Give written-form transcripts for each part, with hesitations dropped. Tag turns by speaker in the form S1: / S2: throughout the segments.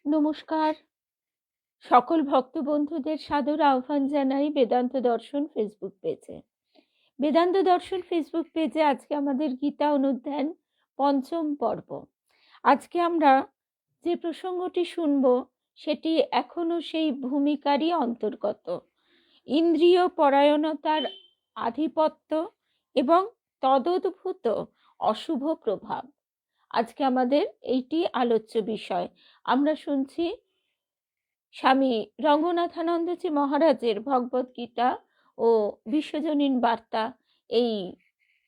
S1: নমস্কার। সকল ভক্ত বন্ধুদের সাদর আহ্বান জানাই বেদান্ত দর্শন ফেসবুক পেজে। বেদান্ত দর্শন ফেসবুক পেজে আজকে আমাদের গীতা অনুধ্যান পঞ্চম পর্ব। আজকে আমরা যে প্রসঙ্গটি শুনব সেটি এখনো সেই ভূমিকারই অন্তর্গত। ইন্দ্রিয় পরায়ণতার আধিপত্য এবং তদোদ্ভূত অশুভ প্রভাব। আজকে আমাদের এইটি আলোচ্য বিষয়। আমরা শুনছি স্বামী রঙ্গনাথানন্দজি মহারাজের ভগবদ গীতা ও বিশ্বজনীন বার্তা এই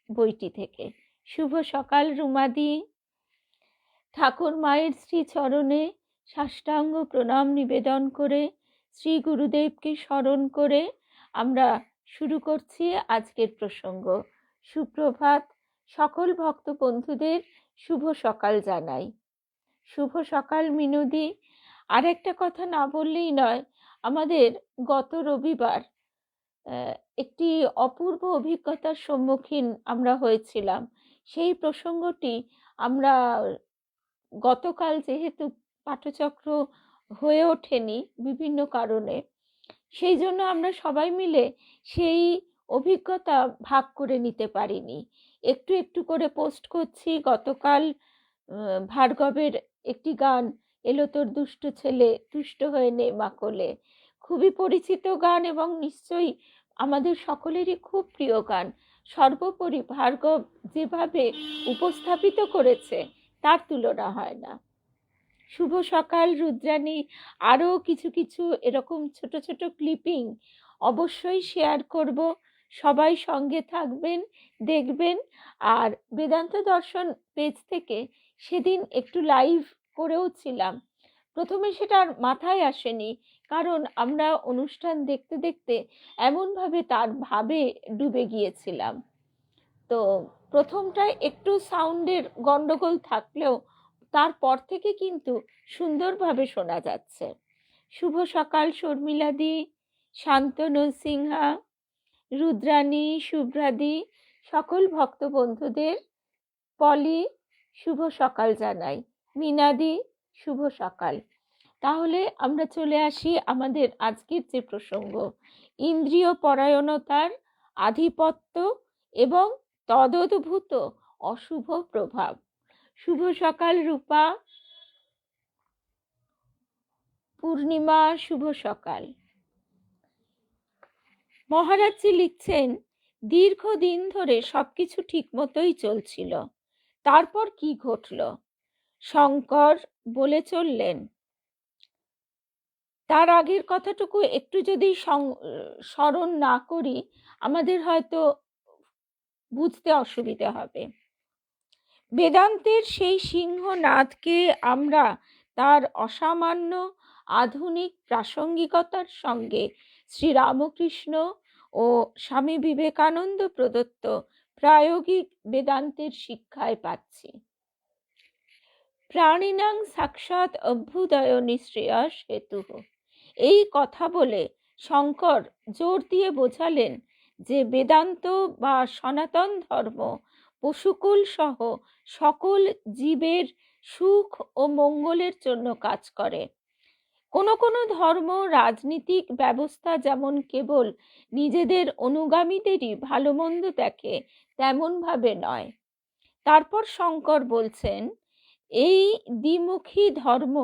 S1: বইটি থেকে। শুভ সকাল রুমাদি। ঠাকুর মায়ের শ্রী চরণে সাষ্টাঙ্গ প্রণাম নিবেদন করে শ্রী গুরুদেবকে স্মরণ করে আমরা শুরু করছি আজকের প্রসঙ্গ। সুপ্রভাত। সকল ভক্ত বন্ধুদের শুভ সকাল জানাই। শুভ সকাল মিনুদি। আর একটা কথা না বললেই নয়, আমাদের গত রবিবার একটি অপূর্ব অভিজ্ঞতার সম্মুখীন আমরা হয়েছিলাম। সেই প্রসঙ্গটি আমরা গতকাল যেহেতু পাঠচক্র হয়ে ওঠেনি বিভিন্ন কারণে, সেই জন্য আমরা সবাই মিলে সেই অভিজ্ঞতা ভাগ করে নিতে পারিনি। একটু একটু করে পোস্ট করছি। গতকাল ভার্গবের একটি গান, এলো তোর দুষ্ট ছেলে তুষ্ট হয়ে নে মা কোলে, খুবই পরিচিত গান এবং নিশ্চয়ই আমাদের সকলেরই খুব প্রিয় গান। সর্বোপরি ভার্গব যেভাবে উপস্থাপিত করেছে তার তুলনা হয় না। শুভ সকাল রুদ্রাণী। আরও কিছু কিছু এরকম ছোট ছোট ক্লিপিং অবশ্যই শেয়ার করব। সবাই সঙ্গে থাকবেন, দেখবেন। আর বেদান্ত দর্শন পেজ থেকে সেদিন একটু লাইভ করেও ছিলাম। প্রথমে সেটা আর মাথায় আসেনি, কারণ আমরা অনুষ্ঠান দেখতে দেখতে এমনভাবে তার ভাবে ডুবে গিয়েছিলাম। তো প্রথমটায় একটু সাউন্ডের গন্ডগোল থাকলেও তারপর থেকে কিন্তু সুন্দরভাবে শোনা যাচ্ছে। শুভ সকাল শর্মিলাদি, শান্তনু সিংহা, রুদ্রাণী, শুভ্রাদি, সকল ভক্ত বন্ধুদের পলি শুভ সকাল জানাই। মিনাদি শুভ সকাল। তাহলে আমরা চলে আসি আমাদের আজকের যে প্রসঙ্গ, ইন্দ্রিয় পরায়ণতার আধিপত্য এবং তদোদ্ভূত অশুভ প্রভাব। শুভ সকাল রূপা। পূর্ণিমা শুভ সকাল। মহারাজজি লিখছেন, দীর্ঘদিন ধরে সবকিছু ঠিক মতোই চলছিল। তারপর কি ঘটল? শঙ্কর বলে চললেন। তার আগের কথাটুকু একটু যদি স্মরণ না করি আমাদের হয়তো বুঝতে অসুবিধা হবে। বেদান্তের সেই সিংহনাদকে আমরা তার অসামান্য আধুনিক প্রাসঙ্গিকতার সঙ্গে শ্রীরামকৃষ্ণ ও স্বামী বিবেকানন্দ প্রদত্ত প্রায়োগিক বেদান্তের শিক্ষায় পাচ্ছি। প্রাণিনাং সাক্ষাৎ অভ্যুদয় নিঃশ্রেয়স হেতুঃ। এই কথা বলে শঙ্কর জোর দিয়ে বোঝালেন যে বেদান্ত বা সনাতন ধর্ম পশুকুল সহ সকল জীবের সুখ ও মঙ্গলের জন্য কাজ করে। কোনো কোনো ধর্ম রাজনীতিক ব্যবস্থা যেমন কেবল নিজেদের অনুগামীদেরই ভালো মন্দ দেখে, তেমনভাবে নয়। তারপর শঙ্কর বলছেন, এই দ্বিমুখী ধর্ম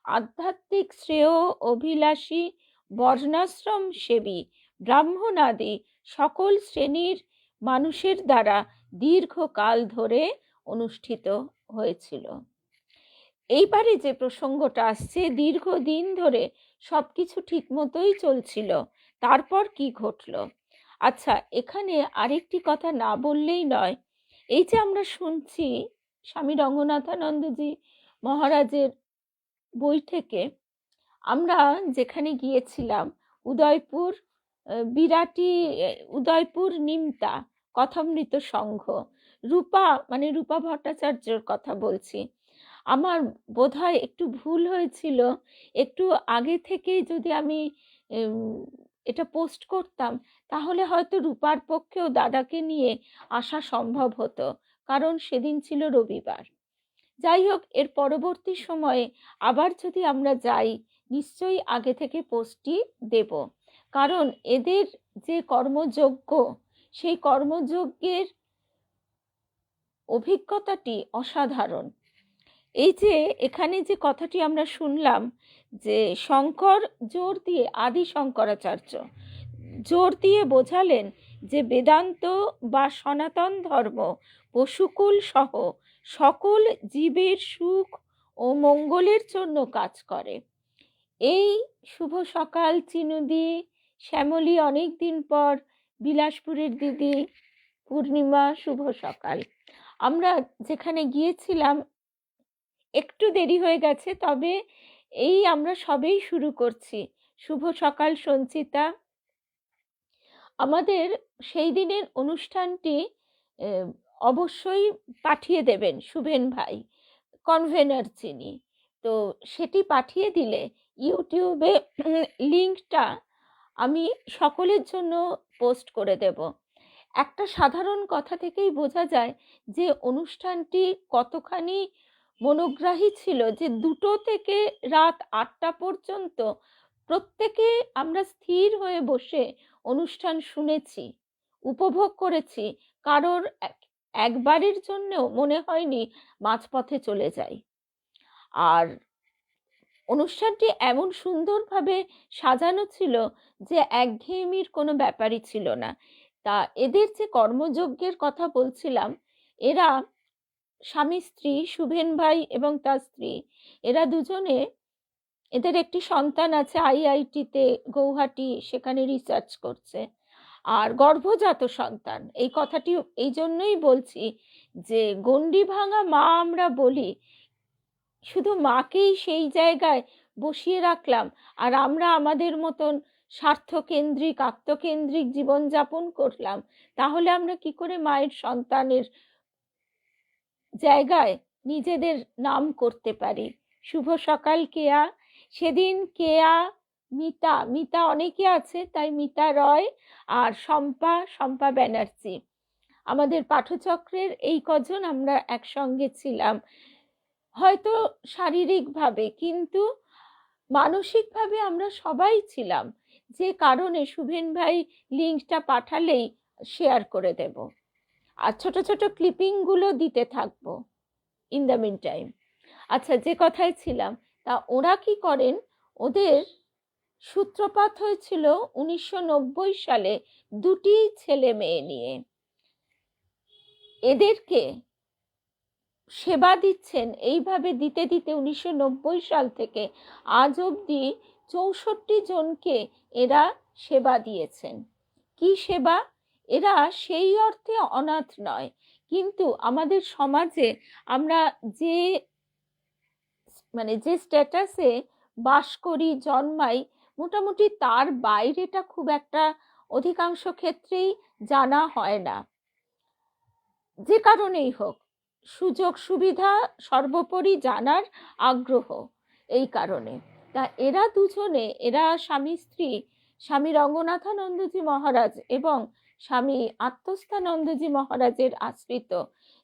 S1: আধ্যাত্মিক শ্রেয় অভিলাষী বর্ণাশ্রম সেবী ব্রাহ্মণাদি সকল শ্রেণীর মানুষের দ্বারা দীর্ঘকাল ধরে অনুষ্ঠিত হয়েছিল। এইবারে যে প্রসঙ্গটা আসছে, দীর্ঘদিন ধরে সবকিছু ঠিক মতোই চলছিল, তারপর কি ঘটল? আচ্ছা, এখানে আরেকটি কথা না বললেই নয়। এই যে আমরা শুনছি স্বামী রঙ্গনাথানন্দজি মহারাজের বই থেকে, আমরা যেখানে গিয়েছিলাম উদয়পুর, বিরাটি উদয়পুর নিমতা কথামৃত সংঘ, রূপা মানে রূপা ভট্টাচার্যর কথা বলছি। আমার বোধহয় একটু ভুল হয়েছিল, একটু আগে থেকেই যদি আমি এটা পোস্ট করতাম তাহলে হয়তো রূপার পক্ষেও দাদাকে নিয়ে আসা সম্ভব হতো, কারণ সেদিন ছিল রবিবার। যাই হোক, এর পরবর্তী সময়ে আবার যদি আমরা যাই, নিশ্চয়ই আগে থেকে পোস্টটি দেব, কারণ এদের যে কর্মযজ্ঞ, সেই কর্মযজ্ঞের অভিজ্ঞতাটি অসাধারণ। এই যে এখানে যে কথাটি আমরা শুনলাম, যে শঙ্কর জোর দিয়ে, আদি শঙ্করাচার্য জোর দিয়ে বোঝালেন যে বেদান্ত বা সনাতন ধর্ম পশুকুল সহ সকল জীবের সুখ ও মঙ্গলের জন্য কাজ করে। এই শুভ সকাল চিনুদি, শ্যামলী, অনেক দিন পর, বিলাসপুরের দিদি, পূর্ণিমা, শুভ সকাল। আমরা যেখানে গিয়েছিলাম একটু দেরি হয়ে গেছে, তবে এই আমরা সবেই শুরু করছি। শুভ সকাল সঞ্চিতা। আমাদের সেই দিনের অনুষ্ঠানটি অবশ্যই পাঠিয়ে দেবেন শুভেন ভাই, কনভেনার যিনি। তো সেটি পাঠিয়ে দিলে ইউটিউবে লিঙ্কটা আমি সকলের জন্য পোস্ট করে দেব। একটা সাধারণ কথা থেকেই বোঝা যায় যে অনুষ্ঠানটি কতখানি মনোগ্রাহী ছিল, যে 2টো থেকে রাত 8টা পর্যন্ত প্রত্যেকে আমরা স্থির হয়ে বসে অনুষ্ঠান শুনেছি, উপভোগ করেছি। কারোর একবারের জন্যও মনে হয়নি মাঝপথে চলে যাই। আর অনুষ্ঠানটি এমন সুন্দরভাবে সাজানো ছিল যে একঘেয়েমির কোনো ব্যাপারই ছিল না। তা এদের যে কর্মযজ্ঞের কথা বলছিলাম, এরা স্বামী স্ত্রী, শুভেন ভাই এবং তার স্ত্রী, এরা দুজনে, এদের একটি সন্তান আছে আইআইটিতে গৌহাটি, সেখানে রিসার্চ করছে, আর গর্ভজাত সন্তান। এই কথাটি এই জন্যই বলছি যে গণ্ডি ভাঙা মা আমরা বলি, শুধু মাকেই সেই জায়গায় বসিয়ে রাখলাম, আর আমরা আমাদের মতন স্বার্থকেন্দ্রিক, আত্মকেন্দ্রিক জীবনযাপন করলাম, তাহলে আমরা কি করে মায়ের সন্তানের জায়গায় নিজেদের নাম করতে পারি? শুভ সকাল কেয়া। সেদিন কেয়া, মিতা, মিতা অনেকে আছে, তাই মিতা রয় আর শম্পা ব্যানার্জি, আমাদের পাঠচক্রের এই কজন আমরা একসঙ্গে ছিলাম। হয়তো শারীরিকভাবে, কিন্তু মানসিকভাবে আমরা সবাই ছিলাম, যে কারণে শুভেন ভাই লিঙ্কটা পাঠালেই শেয়ার করে দেব, আর ছোট ছোট ক্লিপিংগুলো দিতে থাকবো ইন দ্য মিন টাইম। আচ্ছা, যে কথায় ছিলাম, তা ওরা কি করেন, ওদের সূত্রপাত হয়েছিল 1990 সালে 2টি ছেলে মেয়ে নিয়ে। এদেরকে সেবা দিচ্ছেন এইভাবে দিতে দিতে 1990 সাল থেকে আজ অবধি 64 জনকে এরা সেবা দিয়েছেন। কি সেবা? এরা সেই অর্থে অনাথ নয়, কিন্তু আমাদের সমাজে আমরা যে যে স্ট্যাটাসে বাস করি, জন্মাই, মোটামুটি তার বাইরেটা খুব একটা অধিকাংশ ক্ষেত্রেই জানা হয় না, যে কারণেই হোক। সুযোগ সুবিধা সর্বোপরি জানার আগ্রহ, এই কারণে। তা এরা দুজনে, এরা স্বামী স্ত্রী, স্বামী রঙ্গনাথানন্দজি মহারাজ এবং স্বামী আত্মস্থানন্দজি মহারাজের আশ্রিত,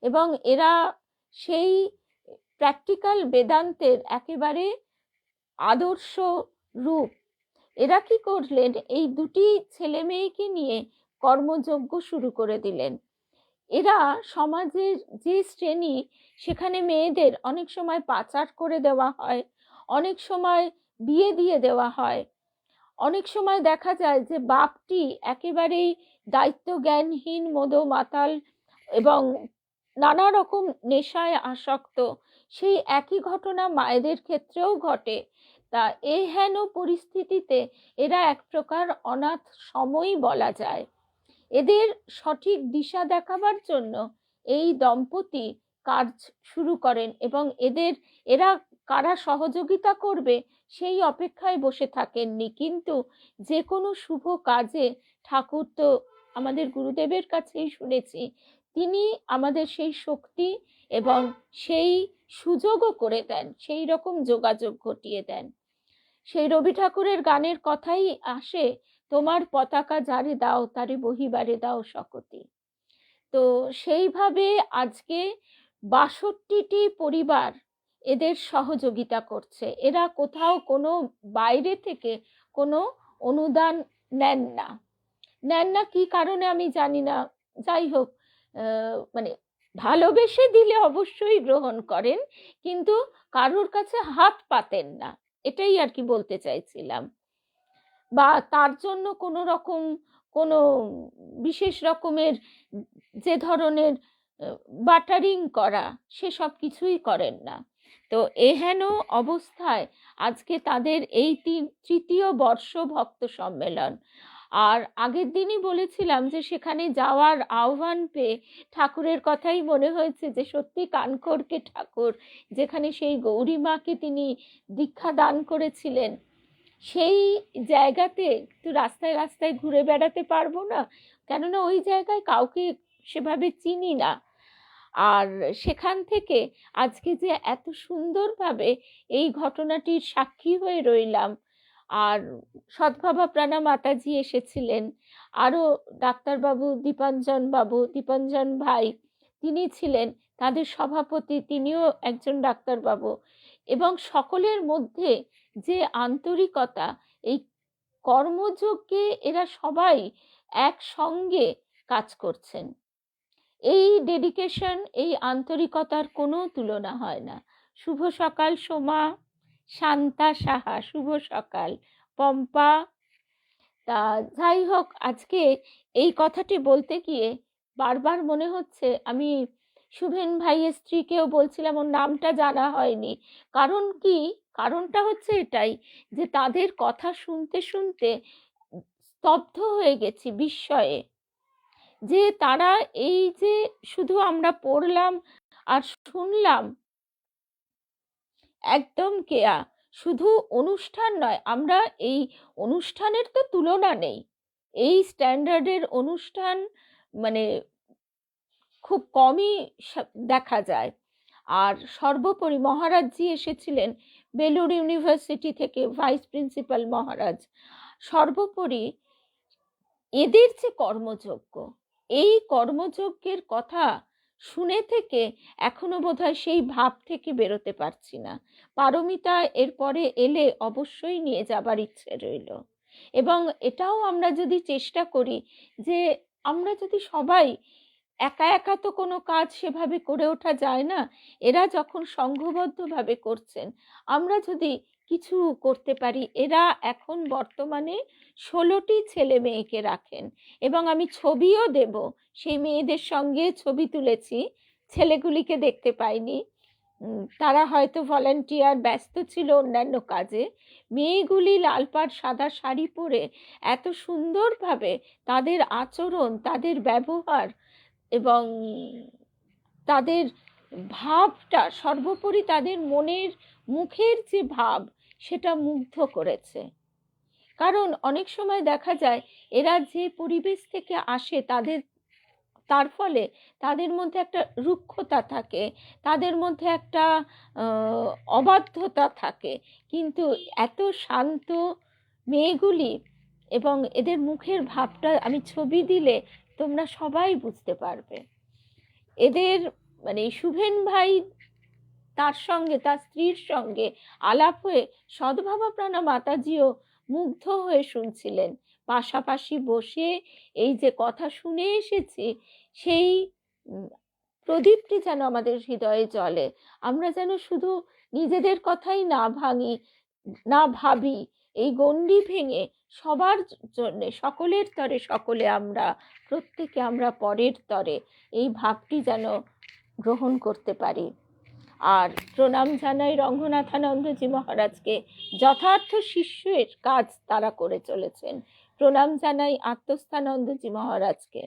S1: এবং এরা সেই প্র্যাকটিক্যাল বেদান্তের একেবারে আদর্শ রূপ। এরা কি করলেন, এই 2টি ছেলে মেয়েকে নিয়ে কর্মযজ্ঞ শুরু করে দিলেন। এরা সমাজের যে শ্রেণী, সেখানে মেয়েদের অনেক সময় পাচার করে দেওয়া হয়, অনেক সময় বিয়ে দিয়ে দেওয়া হয়, অনেক সময় দেখা যায় যে বাপটি একেবারেই দায়িত্ব জ্ঞানহীন, মদ মাতাল এবং নানা রকম নেশায় আসক্ত। সেই একই ঘটনা মায়েদের ক্ষেত্রেও ঘটে। তা এই হেন পরিস্থিতিতে এরা এক প্রকার অনাথ সময়ই বলা যায়। এদের সঠিক দিশা দেখাবার জন্য এই দম্পতি কাজ শুরু করেন, এবং এরা কারা সহযোগিতা করবে সেই অপেক্ষায় বসে থাকেননি। কিন্তু যে কোনো শুভ কাজে ঠাকুর, তো আমাদের গুরুদেবের কাছেই শুনেছি, তিনি আমাদের সেই শক্তি এবং সেই সুযোগও করে দেন, সেই রকম যোগাযোগ ঘটিয়ে দেন। সেই রবি ঠাকুরের গানের কথাই আসে, তোমার পতাকা যারে দাও তারে বহিবারে দাও শকতি। তো সেইভাবে আজকে ৬২টি পরিবার এদের সহযোগিতা করছে। এরা কোথাও কোনো বাইরে থেকে কোনো অনুদান নেন না। কি কারণে আমি জানি না, যাই হোক, মানে ভালোবেসে দিলে অবশ্যই গ্রহণ করেন, কিন্তু কারোর কাছে হাত পাতেন না, এটাই আর কি বলতে চাইছিলাম। বা তার জন্য কোনো রকম কোনো বিশেষ রকমের যে ধরনের বাটারিং করা, সেসব কিছুই করেন না। তো এহেন অবস্থায় আজকে তাদের এই তৃতীয় বর্ষ ভক্ত সম্মেলন। আর আগের দিনই বলেছিলাম যে সেখানে যাওয়ার আহ্বান পেয়ে ঠাকুরের কথাই মনে হয়েছে যে সত্যি কানকড়কে ঠাকুর, যেখানে সেই গৌরীমাকে তিনি দীক্ষা দান করেছিলেন, সেই জায়গাতে একটু রাস্তায় রাস্তায় ঘুরে বেড়াতে পারবো না, কেননা ওই জায়গায় কাউকে সেভাবে চিনি না। আর সেখান থেকে আজকে যে এত সুন্দরভাবে এই ঘটনাটির সাক্ষী হয়ে রইলাম। আর সদ্ভাবা প্রাণা মাতাজি এসেছিলেন, আরও ডাক্তারবাবু দীপাঞ্জন ভাই, তিনি ছিলেন তাদের সভাপতি, তিনিও একজন ডাক্তারবাবু। এবং সকলের মধ্যে যে আন্তরিকতা, এই কর্মযজ্ঞে এরা সবাই একসঙ্গে কাজ করছেন, এই ডেডিকেশন, এই আন্তরিকতার কোনো তুলনা হয় না। শুভ সকাল সোমা, শান্তা সাহা, শুভ সকাল পম্পা। তা যাই হোক, আজকে এই কথাটি বলতে গিয়ে বারবার মনে হচ্ছে, আমি শুভেন ভাইয়ের স্ত্রীকেও বলছিলাম, ওর নামটা জানা হয়নি, কারণ কি, কারণটা হচ্ছে এটাই যে তাদের কথা শুনতে শুনতে স্তব্ধ হয়ে গেছি বিস্ময়ে, যে তারা এই যে শুধু আমরা পড়লাম আর শুনলাম, একদম কেয়া, শুধু অনুষ্ঠান নয়, আমরা এই অনুষ্ঠানের তো তুলনা নেই, এই স্ট্যান্ডার্ডের অনুষ্ঠান মানে খুব কমই দেখা যায়। আর সর্বোপরি মহারাজজি এসেছিলেন বেলুড় ইউনিভার্সিটি থেকে, ভাইস প্রিন্সিপাল মহারাজ। সর্বোপরি এদের যে কর্মযজ্ঞ, এই কর্মযজ্ঞের কথা শুনে থেকে এখনো বোধহয় সেই ভাব থেকে বেরোতে পারছি না। পারমিতা এরপরে এলে অবশ্যই নিয়ে যাবার ইচ্ছে রইল। এবং এটাও আমরা যদি চেষ্টা করি যে আমরা যদি সবাই, একা একা তো কোনো কাজ সেভাবে করে ওঠা যায় না, এরা যখন সংঘবদ্ধভাবে করছেন, আমরা যদি কিছু করতে পারি। এরা এখন বর্তমানে 16টি ছেলে মেয়েকে রাখেন, এবং আমি ছবিও দেব, সেই মেয়েদের সঙ্গে ছবি তুলেছি, ছেলেগুলিকে দেখতে পাইনি, তারা হয়তো ভলান্টিয়ার, ব্যস্ত ছিল অন্যান্য কাজে। মেয়েগুলি লাল পাড় সাদা শাড়ি পরে এত সুন্দরভাবে তাদের আচরণ, তাদের ব্যবহার এবং তাদের ভাবটা, সর্বোপরি তাদের মনের মুখের যে ভাব, সেটা মুগ্ধ করেছে। কারণ অনেক সময় দেখা যায় এরা যে পরিবেশ থেকে আসে, তার ফলে তাদের মধ্যে একটা রুক্ষতা থাকে, তাদের মধ্যে একটা অবাধ্যতা থাকে, কিন্তু এত শান্ত মেয়েগুলি, এবং এদের মুখের ভাবটা আমি ছবি দিলে তোমরা সবাই বুঝতে পারবে। এদের মানে শুভেন ভাই, তার সঙ্গে তার স্ত্রীর সঙ্গে আলাপ হয়ে সদ্ভাবা প্রাণা মাতাজিও মুগ্ধ হয়ে শুনছিলেন, পাশাপাশি বসে এই যে কথা শুনে এসেছি, সেই প্রদীপটি যেন আমাদের হৃদয়ে জ্বলে। আমরা যেন শুধু নিজেদের কথাই না ভাবি, এই গণ্ডি ভেঙে সবার জন্য, সকলের তরে সকলে আমরা, প্রত্যেকে আমরা পরের তরে, এই ভাবটি যেন গ্রহণ করতে পারি। আর প্রণাম জানাই রঙ্গনাথানন্দজি মহারাজকে, যথার্থ শিষ্যের কাজ তারা করে চলেছেন। প্রণাম জানাই আত্মস্থানন্দজি মহারাজকে।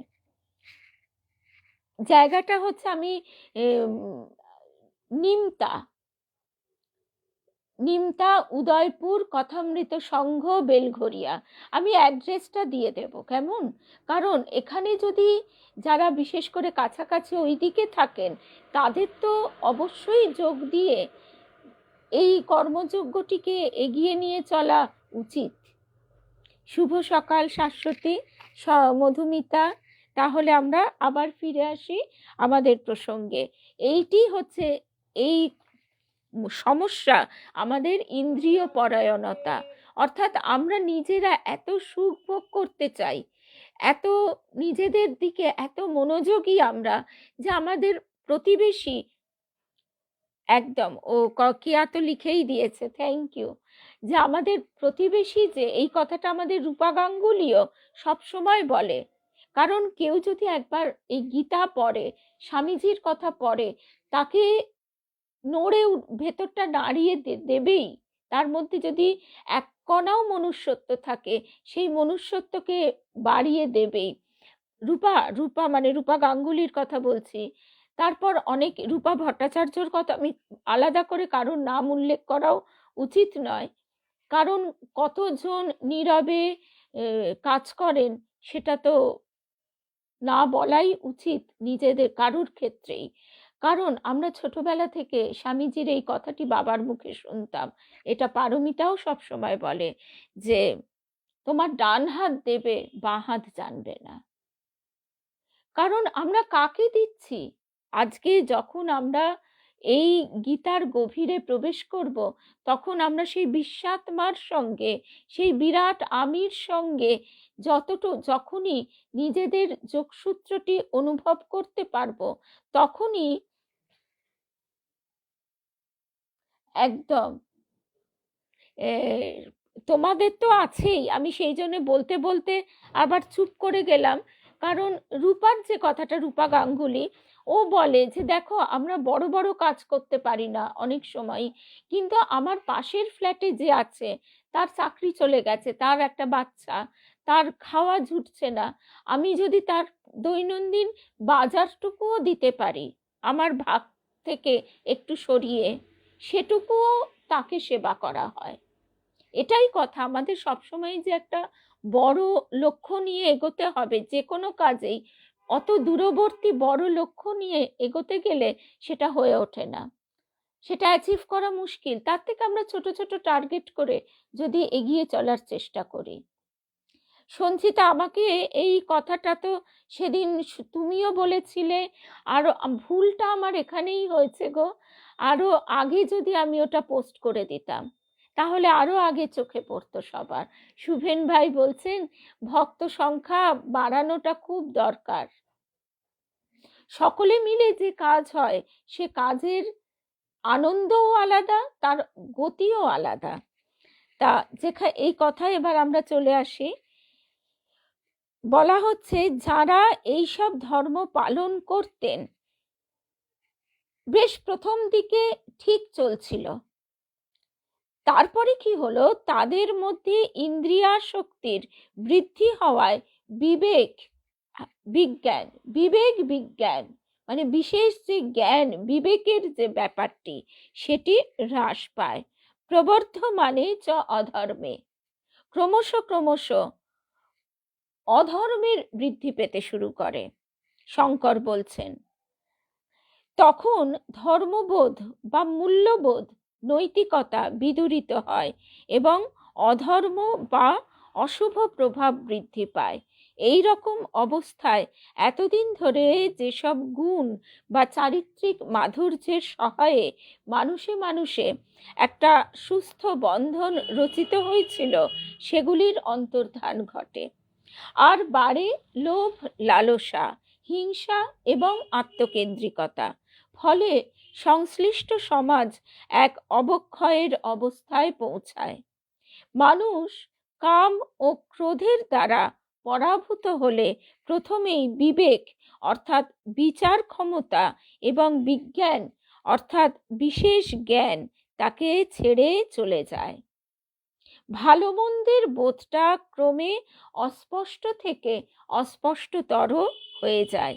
S1: জায়গাটা হচ্ছে, আমি নিমতা উদয়পুর কথামৃত সংঘ বেলঘরিয়া, আমি অ্যাড্রেসটা দিয়ে দেব, কেমন? কারণ এখানে যদি যারা বিশেষ করে কাছাকাছি ওই দিকে থাকেন, তাদের তো অবশ্যই যোগ দিয়ে এই কর্মযজ্ঞটিকে এগিয়ে নিয়ে চলা উচিত। শুভ সকাল শাশ্বতী, মধুমিতা। তাহলে আমরা আবার ফিরে আসি আমাদের প্রসঙ্গে। এইটি হচ্ছে এই সমস্যা, আমাদের ইন্দ্রিয় পরায়ণতা। অর্থাৎ আমরা নিজেরা এত সুখ ভোগ করতে চাই, এত নিজেদের দিকে এত মনোযোগী আমরা, যে আমাদের প্রতিবেশী, একদম ও কিয়া তো লিখেই দিয়েছে, থ্যাংক ইউ, যে আমাদের প্রতিবেশী, যে এই কথাটা আমাদের রূপা গাঙ্গুলিও সব সময় বলে। কারণ কেউ যদি একবার এই গীতা পড়ে, স্বামীজির কথা পড়ে, তাকে নড়ে ভেতরটা নাড়িয়ে দেবেই। তার মধ্যে যদি এক কণাও মনুষ্যত্ব থাকে, সেই মনুষ্যত্বকে বাড়িয়ে দেবেই। রূপা রূপা মানে রূপা গাঙ্গুলির কথা বলছি। তারপর অনেক, রূপা ভট্টাচার্যর কথা আমি আলাদা করে কারোর নাম উল্লেখ করাও উচিত নয়, কারণ কতজন নীরবে কাজ করেন সেটা তো না বলাই উচিত নিজেদের কারুর ক্ষেত্রেই। কারণ আমরা ছোটবেলা থেকে স্বামীজির এই কথাটি বাবার মুখে শুনতাম। এটা পারমিতাও সব সময় বলে যে তোমার ডান হাত দেবে, বাঁ হাত জানবে না। কারণ আমরা কাকে দিচ্ছি? আজকে যখন আমরা এই গীতার গভীরে প্রবেশ করব, তখন আমরা সেই বিশ্বাত্মার সঙ্গে, সেই বিরাট আমির সঙ্গে যখনই নিজেদের যোগসূত্রটি অনুভব করতে পারবো, তখনই একদম তোমাদের তো আছেই। আমি সেই জন্য বলতে বলতে আবার চুপ করে গেলাম, কারণ রূপার যে কথাটা, রূপা গাঙ্গুলি, ও বলে যে দেখো, আমরা বড় বড় কাজ করতে পারি না অনেক সময়, কিন্তু আমার পাশের ফ্ল্যাটে যে আছে, তার চাকরি চলে গেছে, তার একটা বাচ্চা, তার খাওয়া জুটছে না, আমি যদি তার দৈনন্দিন বাজারটুকুও দিতে পারি আমার ভাগ থেকে একটু সরিয়ে, সেটুকুও তাকে সেবা করা হয়। এটাই কথা, আমাদের সবসময় যে একটা বড় লক্ষ্য নিয়ে এগোতে হবে যে কোনো কাজেই, অত দূরবর্তী বড় লক্ষ্য নিয়ে এগোতে গেলে সেটা হয়ে ওঠে না, সেটা অ্যাচিভ করা মুশকিল। তার থেকে আমরা ছোট ছোট টার্গেট করে যদি এগিয়ে চলার চেষ্টা করি। সঞ্চিতা, আমাকে এই কথাটা তো সেদিন তুমিও বলেছিলে, আর ভুলটা আমার এখানেই হয়েছে গো। আরো আগে যদি আমি ওটা পোস্ট করে দিতাম, তাহলে আরো আগে চোখে পড়তো সবার। শুভেন ভাই বলছেন ভক্ত সংখ্যা বাড়ানোটা খুব দরকার। সকলে মিলে যে কাজ হয়, সে কাজের আনন্দও আলাদা, তার গতিও আলাদা। তা এই কথায় এবার আমরা চলে আসি। বলা হচ্ছে যারা এইসব ধর্ম পালন করতেন, বেশ প্রথম দিকে ঠিক চলছিল, তারপরে কি হলো, তাদের মধ্যে ইন্দ্রিয়াসক্তির বৃদ্ধি হওয়ায় বিবেক বিজ্ঞান মানে বিশেষ যে জ্ঞান, বিবেকের যে ব্যাপারটি, সেটি হ্রাস পায়। প্রবর্ধমানে চ অধর্মে, ক্রমশ ক্রমশ অধর্মের বৃদ্ধি পেতে শুরু করে, শঙ্কর বলছেন। তখন ধর্মবোধ বা মূল্যবোধ, নৈতিকতা বিদূরিত হয় এবং অধর্ম বা অশুভ প্রভাব বৃদ্ধি পায়। এই রকম অবস্থায় এতদিন ধরে যেসব গুণ বা চারিত্রিক মাধুর্যের সহায়ে মানুষে মানুষে একটা সুস্থ বন্ধন রচিত হয়েছিল, সেগুলির অন্তর্ধান ঘটে। আর বাড়ে লোভ, লালসা, হিংসা এবং আত্মকেন্দ্রিকতা। ফলে সংশ্লিষ্ট সমাজ এক অবক্ষয়ের অবস্থায় পৌঁছায়। মানুষ কাম ও ক্রোধের দ্বারা পরাভূত হলে প্রথমেই বিবেক অর্থাৎ বিচার ক্ষমতা এবং বিজ্ঞান অর্থাৎ বিশেষ জ্ঞান তাকে ছেড়ে চলে যায়। ভালো মন্দের বোধটা ক্রমে অস্পষ্ট থেকে অস্পষ্টতর হয়ে যায়।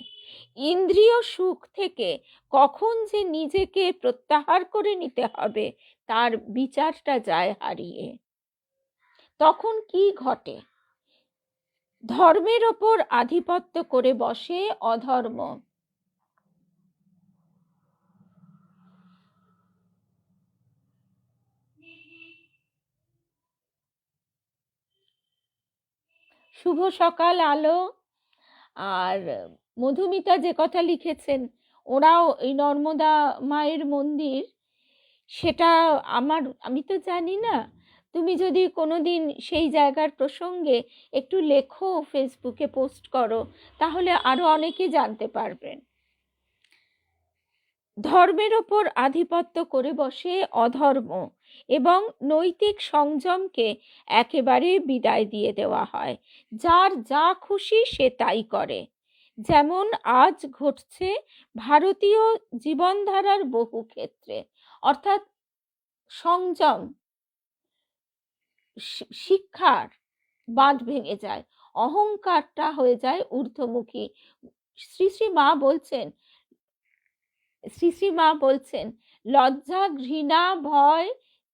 S1: ইন্দ্রিয় সুখ থেকে কখন যে নিজেকে প্রত্যাহার করে নিতে হবে, তার বিচারটা যায় হারিয়ে। তখন কি ঘটে? ধর্মের ওপর আধিপত্য করে বসে অধর্ম। শুভ সকাল আলো। আর মধুমিতা যে কথা লিখেছেন, ওরাও এই নর্মদা মায়ের মন্দির, সেটা আমি তো জানি না। তুমি যদি কোনোদিন সেই জায়গার প্রসঙ্গে একটু লেখো, ফেসবুকে পোস্ট করো, তাহলে আরো অনেকে জানতে পারবেন। ধর্মের ওপর আধিপত্য করে বসে অধর্ম এবং নৈতিক সংযমকে একেবারে বিদায় দিয়ে দেওয়া হয়। যার যা খুশি সে তাই করে, যেমন আজ ঘটছে ভারতীয় জীবনধারার বহু ক্ষেত্রে। অর্থাৎ সংযম, শিক্ষার বাঁধ ভেঙে যায়, অহংকারটা হয়ে যায় ঊর্ধ্বমুখী। শ্রী শ্রী মা বলছেন লজ্জা, ঘৃণা, ভয়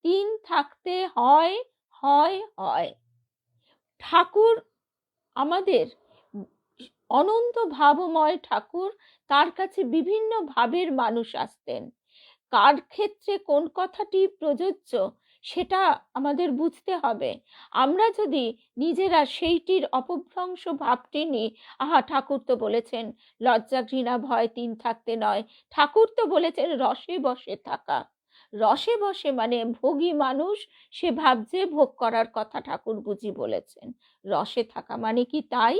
S1: তিন থাকতে হয় হয় হয়। ঠাকুর আমাদের অনন্ত ভাবময় ঠাকুর, তার কাছে বিভিন্ন ভাবের মানুষ আসতেন। কার ক্ষেত্রে কোন কথাটি প্রযোজ্য সেটা আমাদের বুঝতে হবে। আমরা যদি নিজেরা সেইটির অপভ্রংশ ভাবটি নিই, আহা ঠাকুর তো বলেছেন লজ্জা, ঘৃণা, ভয় তিন থাকতে নয়, ঠাকুর তো বলেছেন রসে বসে থাকা। রসে বসে মানে ভোগী মানুষ, সে ভাবছে ভোগ করার কথা ঠাকুর বুঝি বলেছেন। রসে থাকা মানে কি তাই?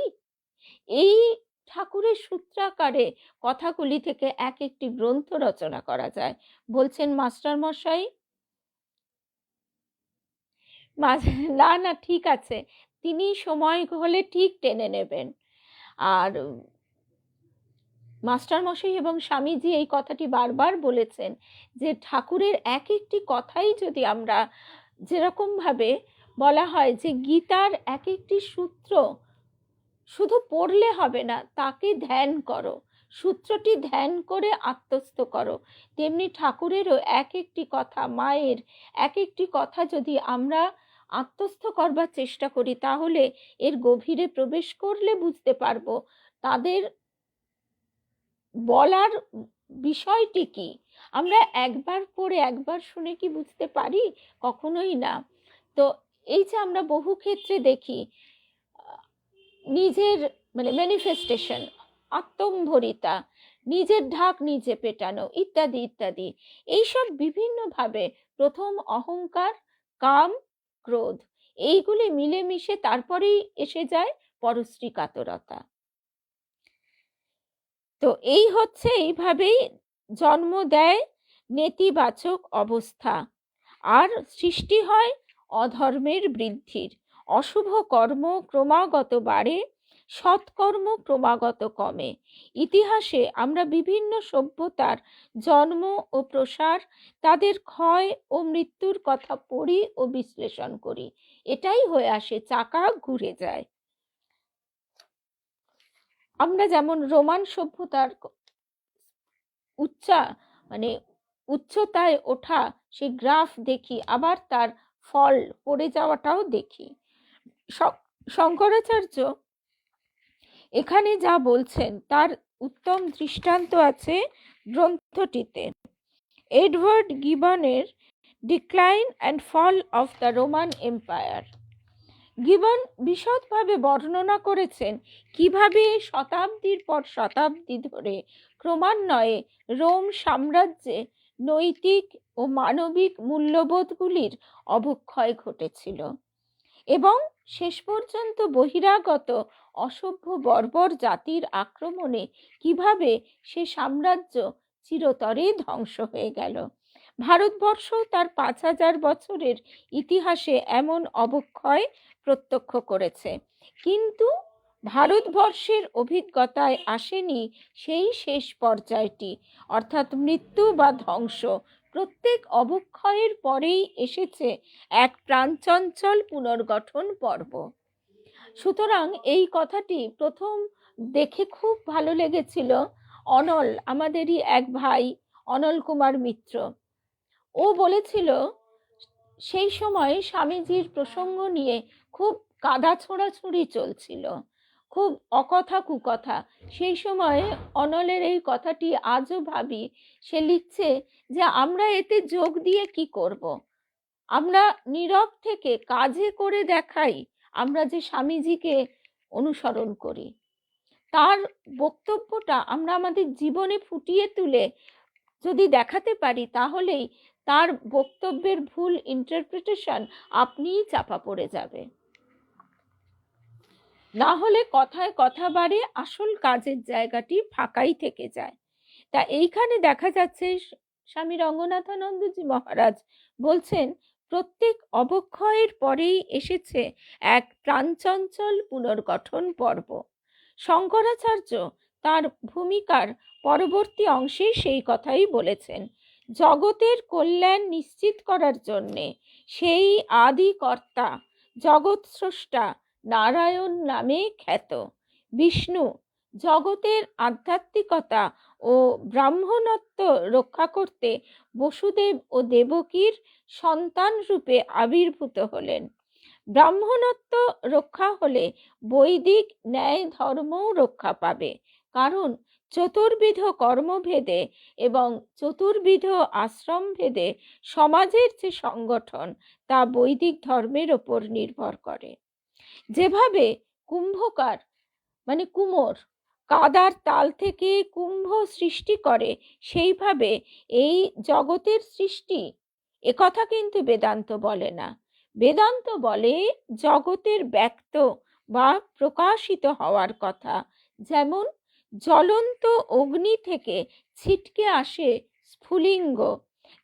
S1: এই ঠাকুরের সূত্রাকারে কথাগুলি থেকে এক একটি গ্রন্থ রচনা করা যায়। বলছেন মাস্টার মশাই, না না ঠিক আছে, তিনি সময় হলে ঠিক টেনে নেবেন। আর মাস্টার মশাই এবং স্বামীজি এই কথাটি বারবার বলেছেন যে ঠাকুরের এক একটি কথাই যদি আমরা, যেরকম ভাবে বলা হয় যে গীতার এক একটি সূত্র শুধু পড়লে হবে না, তাকে ধ্যান করো, সূত্রটি ধ্যান করে আত্মস্থ করো, তেমনি ঠাকুরেরও এক একটি কথা, মায়ের এক একটি কথা যদি আমরা আত্মস্থ করবার চেষ্টা করি, তাহলে এর গভীরে প্রবেশ করলে বুঝতে পারবো তাদের বলার বিষয়টি কি। আমরা একবার পড়ে একবার শুনে কি বুঝতে পারি? কখনোই না। তো এই যে আমরা বহু ক্ষেত্রে দেখি নিজের মানে ম্যানিফেস্টেশন, আত্মম্ভরিতা, নিজের ঢাক নিজে পেটানো ইত্যাদি ইত্যাদি, এইসব বিভিন্নভাবে প্রথম অহংকার, কাম, ক্রোধ, এইগুলি মিলেমিশে তারপরেই এসে যায় পরশ্রী কাতরতা। তো এই হচ্ছে, এইভাবেই জন্ম দেয় নেতিবাচক অবস্থা, আর সৃষ্টি হয় অধর্মের বৃদ্ধির। অশুভ কর্ম ক্রমাগত বাড়ে, সৎকর্ম ক্রমাগত কমে। ইতিহাসে আমরা বিভিন্ন সভ্যতার জন্ম ও প্রসার, তাদের ক্ষয় ও মৃত্যুর কথা পড়ি ও বিশ্লেষণ করি। এটাই হয়ে আসে, চাকা ঘুরে যায়। আমরা যেমন রোমান সভ্যতার মানে উচ্চতায় ওঠা সেই গ্রাফ দেখি, আবার তার ফল পড়ে যাওয়াটাও দেখি। শঙ্করাচার্য এখানে যা বলছেন তার উত্তম দৃষ্টান্ত আছে গ্রন্থটিতে। এডওয়ার্ড গিবনের decline and fall of the Roman empire. Gibbon বিশদভাবে বর্ণনা করেছেন কিভাবে শতাব্দীর পর শতাব্দী ধরে ক্রমান্বয়ে রোম সাম্রাজ্যে নৈতিক ও মানবিক মূল্যবোধগুলির অবক্ষয় ঘটেছিল এবং শেষ পর্যন্ত বহিরাগত অসভ্য বর্বর জাতির আক্রমণে কিভাবে সে সাম্রাজ্য চিরতরে ধ্বংস হয়ে গেল। ভারতবর্ষ তার 5000 বছরের ইতিহাসে এমন অবক্ষয় প্রত্যক্ষ করেছে, কিন্তু ভারতবর্ষের অভিজ্ঞতায় আসেনি সেই শেষ পর্যায়টি, অর্থাৎ মৃত্যু বা ধ্বংস। প্রত্যেক অবক্ষয়ের পরেই এসেছে এক প্রাণচঞ্চল পুনর্গঠন পর্ব। সুতরাং এই কথাটি প্রথম দেখে খুব ভালো লেগেছিল। অনল, আমাদেরই এক ভাই, অনল কুমার মিত্র, ও বলেছিল সেই সময় স্বামীজির প্রসঙ্গ নিয়ে খুব কাদা ছোঁড়াছুঁড়ি চলছিল, খুব অকথা কুকথা। সেই সময় অনলের এই কথাটি আজও ভাবি। সে লিখছে যে আমরা এতে যোগ দিয়ে কি করব, আমরা নীরব থেকে কাজে করে দেখাই আমরা যে স্বামীজিকে অনুসরণ করি। তার বক্তব্যটা আমরা আমাদের জীবনে ফুটিয়ে তুলে যদি দেখাতে পারি, তাহলেই তার বক্তব্যের ভুল ইন্টারপ্রিটেশন আপনিই চাপা পড়ে যাবে। না হলে কথায় কথা বাড়ে, আসল কাজের জায়গাটি ফাঁকাই থেকে যায়। তা এইখানে দেখা যাচ্ছে স্বামী রঙ্গনাথানন্দজি মহারাজ বলছেন, প্রত্যেক অবক্ষয়ের পরেই এসেছে এক প্রাণচঞ্চল পুনর্গঠন পর্ব। শঙ্করাচার্য তার ভূমিকার পরবর্তী অংশে সেই কথাই বলেছেন। জগতের কল্যাণ নিশ্চিত করার জন্যে সেই আদি কর্তা জগৎ স্রষ্টা নারায়ণ নামে খ্যাত বিষ্ণু জগতের আধ্যাত্মিকতা ও ব্রাহ্মণত্ব রক্ষা করতে বসুদেব ও দেবকীর সন্তান রূপে আবির্ভূত হলেন। ব্রাহ্মণত্ব রক্ষা হলে বৈদিক ন্যায় ধর্মও রক্ষা পাবে, কারণ চতুর্বিধ কর্মভেদে এবং চতুর্বিধ আশ্রম ভেদে সমাজের যে সংগঠন তা বৈদিক ধর্মের ওপর নির্ভর করে। যেভাবে কুম্ভকার মানে কুমোর কাদার তাল থেকে কুম্ভ সৃষ্টি করে, সেইভাবে এই জগতের সৃষ্টি একথা কিন্তু বেদান্ত বলে না। বেদান্ত বলে জগতের ব্যক্ত বা প্রকাশিত হওয়ার কথা। যেমন জ্বলন্ত অগ্নি থেকে ছিটকে আসে স্ফুলিঙ্গ,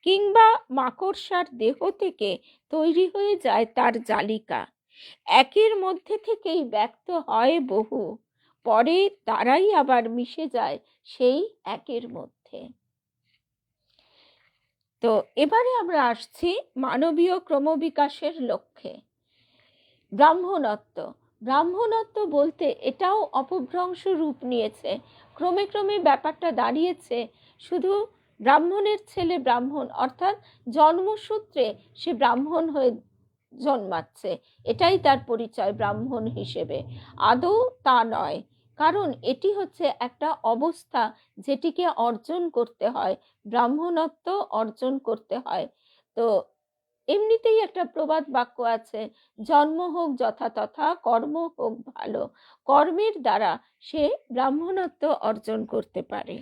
S1: কিংবা মাকড়সার দেহ থেকে তৈরি হয়ে যায় তার জালিকা। একের মধ্যে থেকেই ব্যক্ত হয় বহু, পরে তারাই আবার মিশে যায় সেই একের মধ্যে। তো এবারে আমরা আসছি মানবীয় ক্রমবিকাশের লক্ষ্যে। ব্রাহ্মণত্ব। ব্রাহ্মণত্ব বলতে এটাও অপভ্রংশ রূপ নিয়েছে। ক্রমে ক্রমে ব্যাপারটা দাঁড়িয়েছে শুধু ব্রাহ্মণের ছেলে ব্রাহ্মণ, অর্থাৎ জন্মসূত্রে সে ব্রাহ্মণ হয়ে জন্মাচ্ছে, এটাই তার পরিচয় ব্রাহ্মণ হিসেবে। আদৌ তা নয়, কারণ এটি হচ্ছে একটা অবস্থা যেটিকে অর্জন করতে হয়, ব্রাহ্মণত্ব অর্জন করতে হয়। তো এমনিতেই একটা প্রবাদ বাক্য আছে, জন্ম হোক যথাতথা, কর্ম হোক ভালো। কর্মের দ্বারা সে ব্রাহ্মণত্ব অর্জন করতে পারে।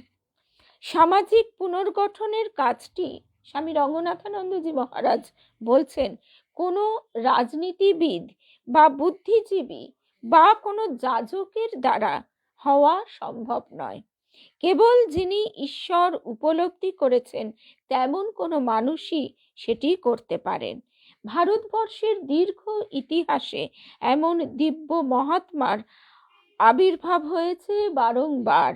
S1: সামাজিক পুনর্গঠনের কাজটি স্বামী রঙ্গনাথানন্দজি মহারাজ বলছেন, কোনো রাজনীতিবিদ বা বুদ্ধিজীবী বা কোনো যাজকের দ্বারা হওয়া সম্ভব নয়। কেবল যিনি ঈশ্বর উপলব্ধি করেছেন তেমন কোনো মানুষই সেটি করতে পারেন। ভারতবর্ষের দীর্ঘ ইতিহাসে এমন দিব্য মহাত্মার আবির্ভাব হয়েছে বারংবার,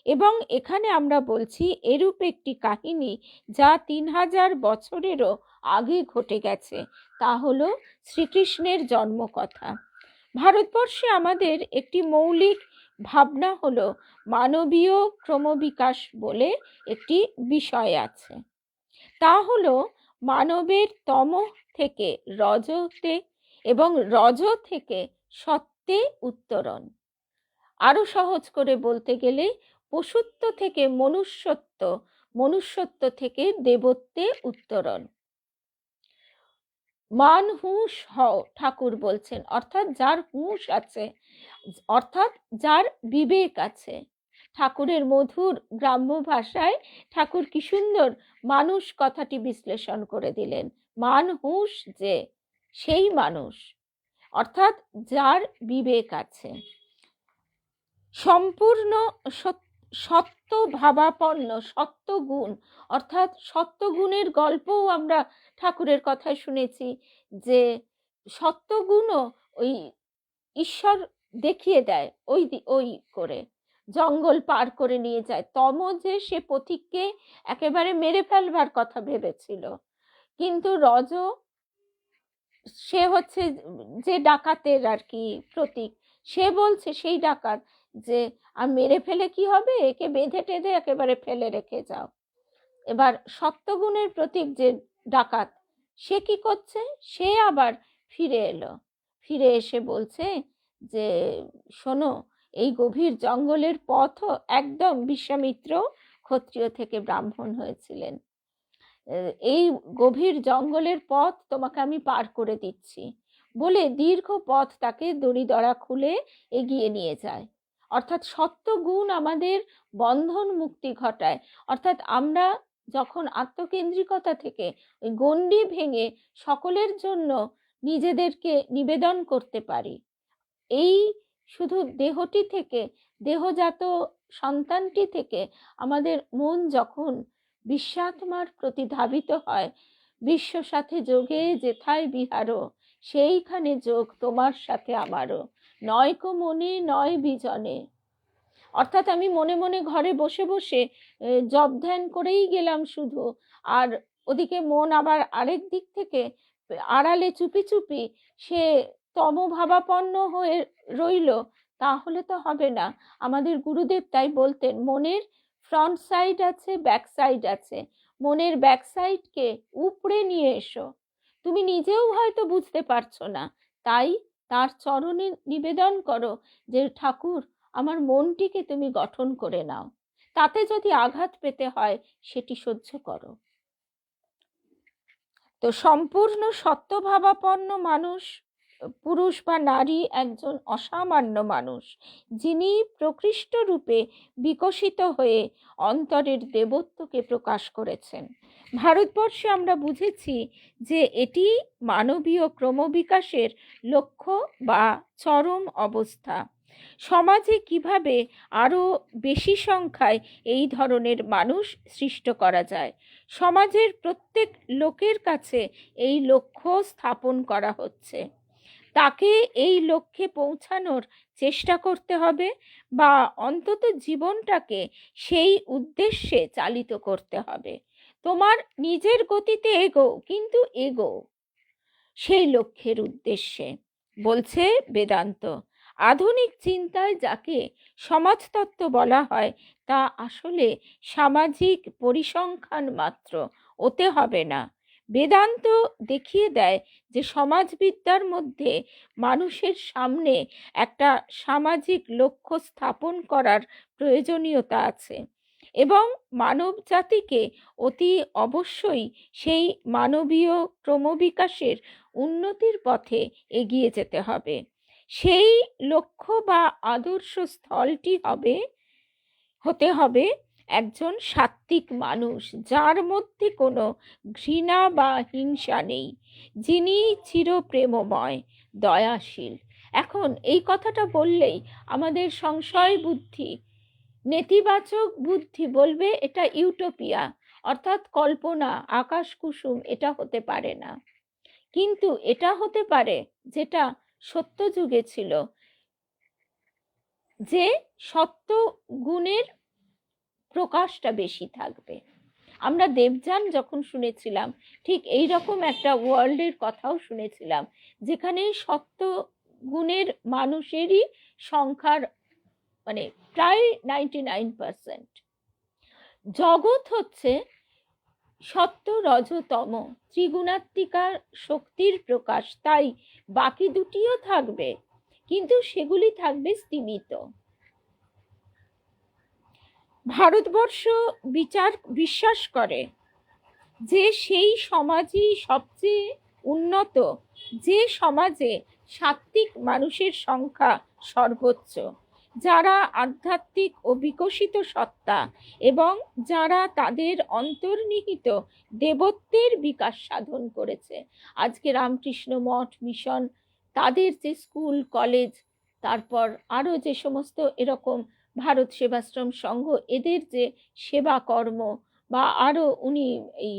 S1: এবং এখানে আমরা বলছি এরূপ একটি কাহিনী যা 3000 বছরেরও আগে ঘটে গেছে, তা হলো শ্রীকৃষ্ণের জন্মকথা। ভারতবর্ষে আমাদের একটি মৌলিক ভাবনা হলো মানবীয় ক্রমবিকাশ বলে একটি বিষয় আছে। তা হলো মানবের তম থেকে রজতে এবং রজ থেকে সত্যে উত্তরণ। আরো সহজ করে বলতে গেলে পশুত্ব থেকে মনুষ্যত্ব, মনুষ্যত্ব থেকে দেবত্বে উত্তরণ। মান হুঁশ হও, ঠাকুর বলছেন, অর্থাৎ যার হুঁশ আছে, অর্থাৎ যার বিবেক আছে। ঠাকুরের মধুর গ্রাম্য ভাষায় ঠাকুর কি সুন্দর মানুষ কথাটি বিশ্লেষণ করে দিলেন। মান হুঁশ যে, সেই মানুষ, অর্থাৎ যার বিবেক আছে, সম্পূর্ণ সত্য ভাবাপন্ন, সত্যগুণ, অর্থাৎ সত্যগুণের গল্পও আমরা ঠাকুরের কথায় শুনেছি, যে সত্যগুণও ওই ঈশ্বর দেখিয়ে দেয়, ওই করে জঙ্গল পার করে নিয়ে যায়। তম যে সে পথিককে একেবারে মেরে ফেলবার কথা ভেবেছিল, কিন্তু রজ সে হচ্ছে যে ডাকাতের আর কি প্রতীক, সে বলছে সেই ডাকাত যে আর মেরে ফেলে কি হবে, একে বেঁধে টেঁধে একেবারে ফেলে রেখে যাও। এবার সত্যগুণের প্রতীক যে ডাকাত, সে কি করছে, সে আবার ফিরে এলো, ফিরে এসে বলছে যে শোনো, এই গভীর জঙ্গলের পথ একদম, বিশ্বামিত্র ক্ষত্রিয় থেকে ব্রাহ্মণ হয়েছিলেন, এই গভীর জঙ্গলের পথ তোমাকে আমি পার করে দিচ্ছি বলে দীর্ঘ পথ তাকে দড়ি দড়া খুলে এগিয়ে নিয়ে যায়। অর্থাৎ সত্য গুণ আমাদের বন্ধন মুক্তি ঘটায়। অর্থাৎ আমরা যখন আত্মকেন্দ্রিকতা থেকে ওই গণ্ডি ভেঙে সকলের জন্য নিজেদেরকে নিবেদন করতে পারি, এই শুধু দেহটি থেকে, দেহজাত সন্তানটি থেকে আমাদের মন যখন বিশ্বাত্মার প্রতি ধাবিত হয়, বিশ্ব সাথে যোগে যেথায় বিহারো, সেইখানে যোগ তোমার সাথে আমারও, নয়কো মনে নয় বিজনে। অর্থাৎ আমি মনে মনে ঘরে বসে বসে জপ ধ্যান করেই গেলাম শুধু, আর ওদিকে মন আবার আরেক দিক থেকে আড়ালে চুপি চুপি সে তমভাবাপন্ন হয়ে রইল, তাহলে তো হবে না। আমাদের গুরুদেব তাই বলতেন, মনের ফ্রন্ট সাইড আছে, ব্যাক সাইড আছে, মনের ব্যাক সাইডকে উপড়ে নিয়ে এসো। তুমি নিজেও হয়তো বুঝতে পারছো না, তাই তার চরণে নিবেদন করো যে ঠাকুর, আমার মনটিকে তুমি গঠন করে নাও, তাতে যদি আঘাত পেতে হয় সেটি সহ্য করো। তো সম্পূর্ণ সত্যভাবাপন্ন মানুষ, পুরুষ বা নারী, একজন অসামান্য মানুষ, যিনি প্রকৃষ্ট রূপে বিকশিত হয়ে অন্তরের দেবত্বকে প্রকাশ করেছেন। ভারতবর্ষে আমরা বুঝেছি যে এটি মানবীয় ক্রমবিকাশের লক্ষ্য বা চরম অবস্থা। সমাজে কিভাবে আরও বেশি সংখ্যায় এই ধরনের মানুষ সৃষ্ট করা যায়, সমাজের প্রত্যেক লোকের কাছে এই লক্ষ্য স্থাপন করা হচ্ছে। তাকে এই লক্ষ্যে পৌঁছানোর চেষ্টা করতে হবে, বা অন্তত জীবনটাকে সেই উদ্দেশ্যে চালিত করতে হবে। তোমার নিজের গতিতে এগো, কিন্তু এগো সেই লক্ষ্যের উদ্দেশ্যে, বলছে বেদান্ত। আধুনিক চিন্তায় যাকে সমাজতত্ত্ব বলা হয় তা আসলে সামাজিক পরিসংখ্যান মাত্র, ওতে হবে না। বেদান্ত দেখিয়ে দেয় যে সমাজবিদ্যার মধ্যে মানুষের সামনে একটা সামাজিক লক্ষ্য স্থাপন করার প্রয়োজনীয়তা আছে, এবং মানব জাতিকে অতি অবশ্যই সেই মানবীয় ক্রমবিকাশের উন্নতির পথে এগিয়ে যেতে হবে। সেই লক্ষ্য বা আদর্শ স্থলটি হতে হবে একজন সাত্ত্বিক মানুষ, যার মধ্যে কোনো ঘৃণা বা হিংসা নেই, যিনি চিরপ্রেমময়, দয়াশীল। এখন এই কথাটা বললেই আমাদের সংশয় বুদ্ধি, নেতিবাচক বুদ্ধি বলবে এটা ইউটোপিয়া, অর্থাৎ কল্পনা, আকাশ কুসুম, এটা হতে পারে না। কিন্তু এটা হতে পারে যেটা সত্য যুগে ছিল, যে সত্য গুণের প্রকাশটা বেশি থাকবে। আমরা দেবযান যখন শুনেছিলাম, ঠিক এই রকম একটা ওয়ার্ল্ডের কথাও শুনেছিলাম, যেখানে সত্য গুণের মানুষেরই সংখ্যার মানে প্রায় 99%। জগৎ হচ্ছে সত্য রজ তম ত্রিগুণাত্মিকা শক্তির প্রকাশ, তাই বাকি দুটিও থাকবে, কিন্তু সেগুলি থাকবে স্তিমিত। ভারতবর্ষ বিশ্বাস করে যে সেই সমাজই সবচেয়ে উন্নত, যে সমাজে সাত্ত্বিক মানুষের সংখ্যা সর্বোচ্চ, যারা আধ্যাত্মিক ও বিকশিত সত্তা, এবং যারা তাদের অন্তর্নিহিত দেবত্বের বিকাশ সাধন করেছে। আজকে রামকৃষ্ণ মঠ, মিশন, তাদের যে স্কুল কলেজ, তারপর আরও যে সমস্ত এরকম ভারত সেবাশ্রম সংঘ, এদের যে সেবা কর্ম, বা আরও উনি এই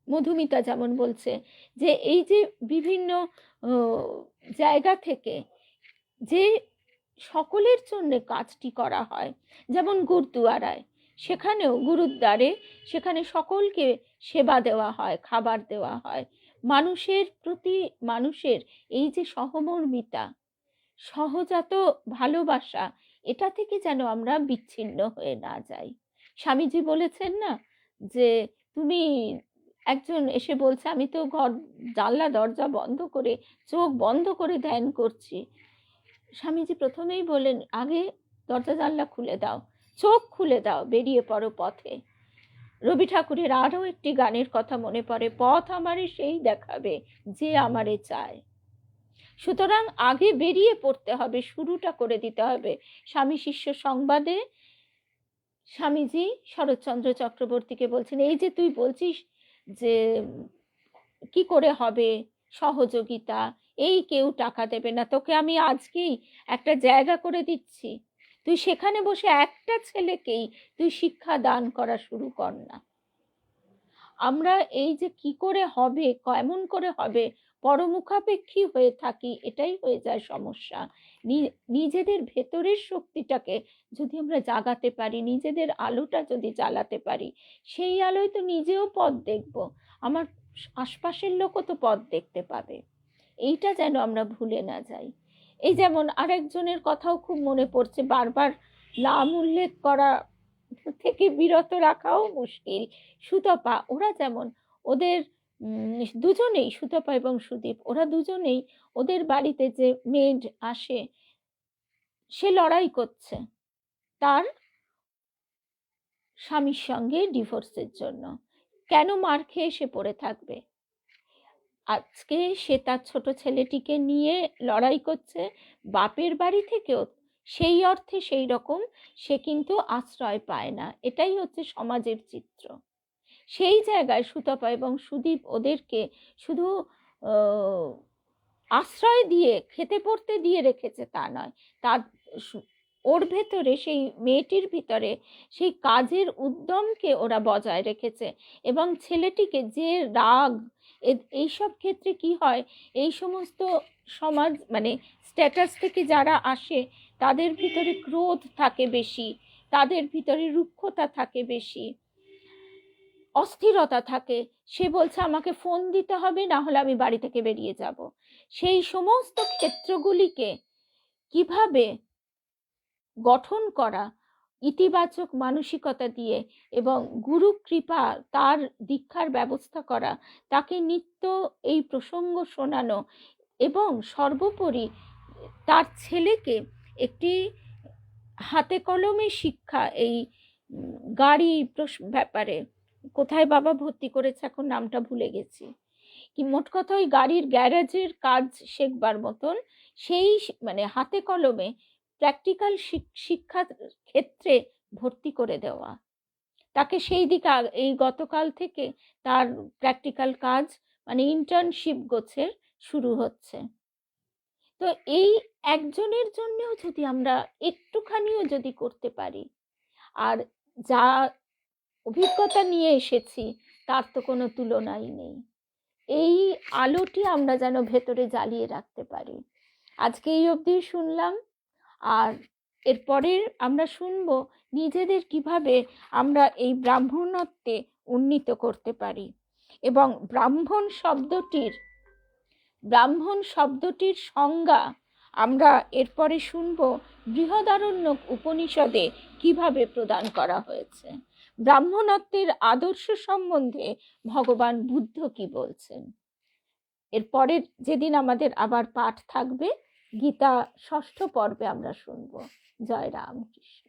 S1: মধুমিতা যেমন বলছে যে এই যে বিভিন্ন জায়গা থেকে যে সকলের জন্য কাজটি করা হয়, যেমন গুরুদুয়ারায়, সেখানেও গুরুদ্বারে সেখানে সকলকে সেবা দেওয়া হয়, খাবার দেওয়া হয়। মানুষের প্রতি মানুষের এই যে সহমর্মিতা, সহজাত ভালোবাসা, এটা থেকে যেন আমরা বিচ্ছিন্ন হয়ে না যাই। স্বামীজি বলেছেন না যে তুমি, একজন এসে বলছে আমি তো ঘর জানলা দরজা বন্ধ করে, চোখ বন্ধ করে ধ্যান করছি। স্বামীজি প্রথমেই বলেন, আগে দরজা জানলা খুলে দাও, চোখ খুলে দাও, বেরিয়ে পড়ো পথে। রবি ঠাকুরের আরও একটি গানের কথা মনে পড়ে, পথ আমারে সেই দেখাবে যে আমারে চায়। সুতরাং আগে বেরিয়ে পড়তে হবে, শুরুটা করে দিতে হবে। স্বামী শিষ্য সংবাদে স্বামীজি শরৎচন্দ্র চক্রবর্তীকে বলছেন, এই যে তুই বলছিস যে কি করে হবে সহযোগিতা, এই কেউ টাকা দেবে না, তোকে আমি আজকেই একটা জায়গা করে দিচ্ছি, তুই সেখানে বসে একটা ছেলেকেই তুই শিক্ষা দান করা শুরু কর না। আমরা এই যে কি করে হবে, কেমন করে হবে, পরমুখাপেক্ষী হয়ে থাকি, এটাই হয়ে যায় সমস্যা। নিজেদের ভেতরের শক্তিটাকে যদি আমরা জাগাতে পারি, নিজেদের আলোটা যদি জ্বালাতে পারি, সেই আলোয় তো নিজেও পথ দেখব, আমার আশপাশের লোকও তো পথ দেখতে পাবে। এইটা যেন আমরা ভুলে না যাই। এই যেমন আরেকজনের কথাও খুব মনে পড়ছে, বারবার নাম উল্লেখ করা থেকে বিরত রাখাও মুশকিল, সুতপা। ওরা যেমন ওদের দুজনেই, সুতপা এবং সুদীপ, ওরা দুজনেই ওদের বাড়িতে যে মেড আসে সে লড়াই করছে তার স্বামীর সঙ্গে ডিভোর্সের জন্য। কেন মার খেয়ে সে পড়ে থাকবে? আজকে সে তার ছোট ছেলেটিকে নিয়ে লড়াই করছে, বাপের বাড়ি থেকেও সেই অর্থে সেই রকম সে কিন্তু আশ্রয় পায় না। এটাই হচ্ছে সমাজের চিত্র। সেই জায়গায় সুতপা এবং সুদীপ ওদেরকে শুধু আশ্রয় দিয়ে খেতে পড়তে দিয়ে রেখেছে তা নয়, তার ওর ভেতরে, সেই মেয়েটির ভিতরে সেই কাজের উদ্যমকে ওরা বজায় রেখেছে। এবং ছেলেটিকে যে রাগ, এইসব ক্ষেত্রে কি হয়, এই সমস্ত সমাজ মানে স্ট্যাটাস থেকে যারা আসে তাদের ভিতরে ক্রোধ থাকে বেশি, তাদের ভিতরে রুক্ষতা থাকে বেশি, অস্থিরতা থাকে। সে বলছে আমাকে ফোন দিতে হবে, না হলে আমি বাড়ি থেকে বেরিয়ে যাব। সেই সমস্ত ক্ষেত্রগুলিকে কিভাবে গঠন করা ইতিবাচক মানসিকতা দিয়ে এবং গুরু কৃপা, তার দীক্ষার ব্যবস্থা করা, তাকে নিত্য এই প্রসঙ্গ শোনানো, এবং সর্বোপরি তার ছেলেকে একটি হাতে কলমে শিক্ষা, এই গাড়ি ব্যাপারে কোথায় বাবা ভর্তি করেছে এখন নামটা ভুলে গেছি, কি মোট কথা ওই গাড়ির গ্যারেজের কাজ শেখবার মতন, সেই মানে হাতে কলমে প্র্যাকটিক্যাল শিক্ষার ক্ষেত্রে ভর্তি করে দেওয়া তাকে। সেই দিকে এই গতকাল থেকে তার প্র্যাকটিক্যাল কাজ মানে ইন্টার্নশিপ গোছের শুরু হচ্ছে। তো এই একজনের জন্যও যদি আমরা একটুখানিও যদি করতে পারি, আর যা অভিজ্ঞতা নিয়ে এসেছি তার তো কোনো তুলনাই নেই, এই আলোটি আমরা যেন ভেতরে জ্বালিয়ে রাখতে পারি। আজকে এই অবধি শুনলাম, আর এরপরে আমরা শুনব নিজেদের কিভাবে আমরা এই ব্রাহ্মণত্বে উন্নীত করতে পারি। এবং ব্রাহ্মণ শব্দটির সংজ্ঞা আমরা এরপরে শুনব বৃহদারণ্যক উপনিষদে কিভাবে প্রদান করা হয়েছে। ব্রাহ্মণত্বের আদর্শ সম্বন্ধে ভগবান বুদ্ধ কি বলছেন। এরপরের যেদিন আমাদের আবার পাঠ থাকবে, গীতা ষষ্ঠ পর্বে আমরা শুনব। জয় রামকৃষ্ণ।